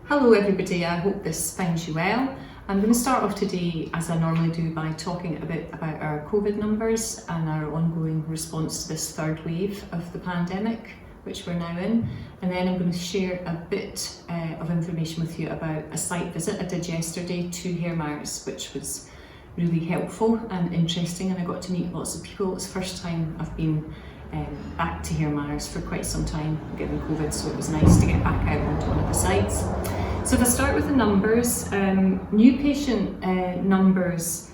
Hello everybody, I hope this finds you well. I'm going to start off today, as I normally do, by talking a bit about our COVID numbers and our ongoing response to this third wave of the pandemic, which we're now in. And then I'm going to share a bit of information with you about a site visit I did yesterday to Hairmars, which was really helpful and interesting, and I got to meet lots of people. It's the first time I've been back to Hairmars for quite some time given COVID, so it was nice to get back out onto one of the sites. So if I start with the numbers, new case numbers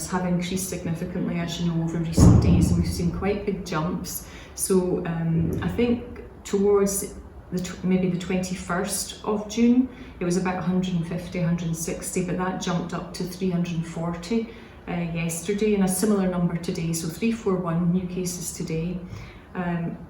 have increased significantly, as you know, over recent days, and we've seen quite big jumps. So I think towards maybe the 21st of June, it was about 150, 160, but that jumped up to 340 yesterday, and a similar number today, so 341 new cases today.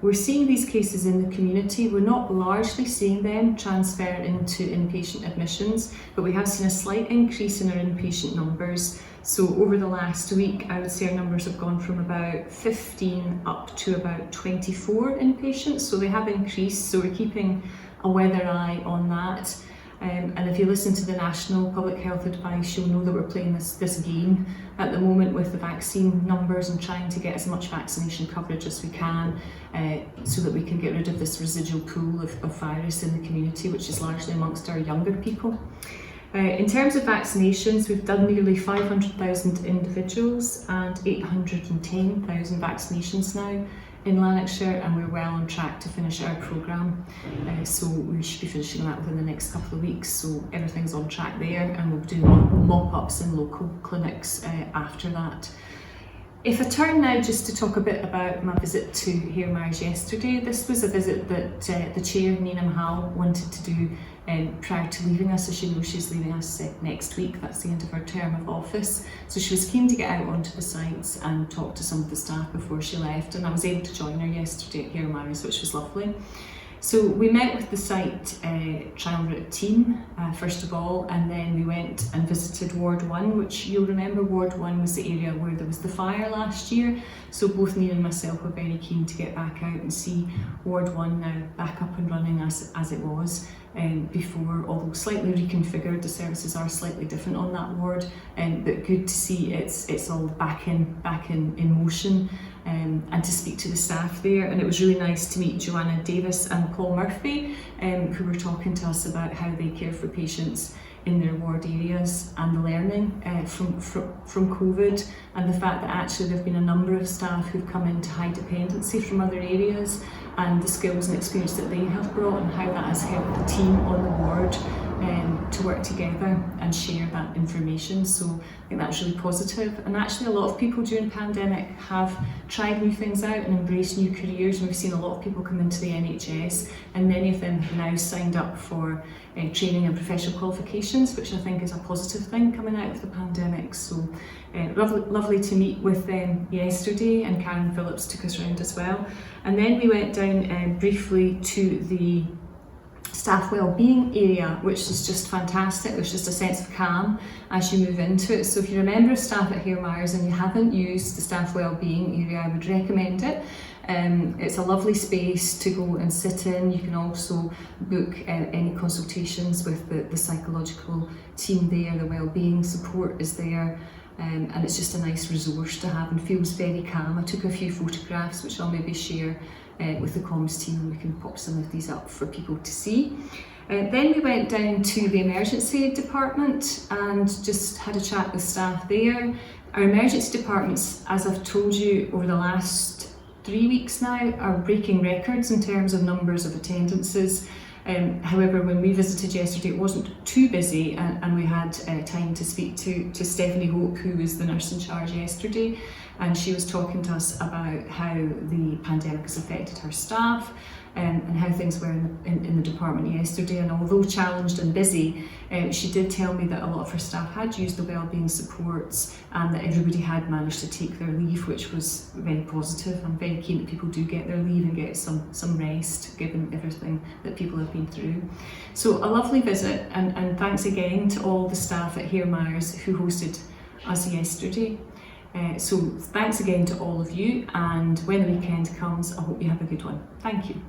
We're seeing these cases in the community. We're not largely seeing them transfer into inpatient admissions, but we have seen a slight increase in our inpatient numbers. So over the last week, I would say our numbers have gone from about 15 up to about 24 inpatients, so they have increased, so we're keeping a weather eye on that. And if you listen to the national public health advice, you'll know that we're playing this game at the moment with the vaccine numbers and trying to get as much vaccination coverage as we can so that we can get rid of this residual pool of virus in the community, which is largely amongst our younger people. In terms of vaccinations, we've done nearly 500,000 individuals and 810,000 vaccinations now in Lanarkshire, and we're well on track to finish our programme. So we should be finishing that within the next couple of weeks, so everything's on track there, and we'll do mop-ups in local clinics after that. If I turn now just to talk a bit about my visit to Hairmars yesterday, this was a visit that the chair, Nina Mahal, wanted to do prior to leaving us. As you know, she's leaving us next week. That's the end of her term of office. So she was keen to get out onto the sites and talk to some of the staff before she left, and I was able to join her yesterday at Hairmars, which was lovely. So we met with the site triumvirate team first of all, and then we went and visited Ward 1, which you'll remember Ward 1 was the area where there was the fire last year. So both Nina and myself were very keen to get back out and see Ward 1 now back up and running as it was before, although slightly reconfigured. The services are slightly different on that ward, but good to see it's all back in motion. And to speak to the staff there, and it was really nice to meet Joanna Davis and Paul Murphy, who were talking to us about how they care for patients in their ward areas and the learning from COVID, and the fact that actually there have been a number of staff who've come into high dependency from other areas, and the skills and experience that they have brought and how that has helped the team on the ward to work together and share that information. So I think that's really positive. And actually a lot of people during the pandemic have tried new things out and embraced new careers, and we've seen a lot of people come into the NHS, and many of them have now signed up for training and professional qualifications, which I think is a positive thing coming out of the pandemic. So lovely to meet with them yesterday, and Karen Phillips took us around as well. And then we went down briefly to the staff wellbeing area, which is just fantastic. There's just a sense of calm as you move into it. So if you're a member of staff at Hairmars and you haven't used the staff wellbeing area, I would recommend it. It's a lovely space to go and sit in. You can also book any consultations with the psychological team there. The wellbeing support is there. And it's just a nice resource to have and feels very calm. I took a few photographs which I'll maybe share with the comms team, and we can pop some of these up for people to see. Then we went down to the emergency department and just had a chat with staff there. Our emergency departments, as I've told you over the last 3 weeks now, are breaking records in terms of numbers of attendances. However, when we visited yesterday, it wasn't too busy, and we had time to speak to Stephanie Hope, who was the nurse in charge yesterday, and she was talking to us about how the pandemic has affected her staff and how things were in the department yesterday. And although challenged and busy, she did tell me that a lot of her staff had used the wellbeing supports and that everybody had managed to take their leave, which was very positive. I'm very keen that people do get their leave and get some rest given everything that people have been through. So a lovely visit, and thanks again to all the staff at Hairmars who hosted us yesterday. So thanks again to all of you, and when the weekend comes, I hope you have a good one. Thank you.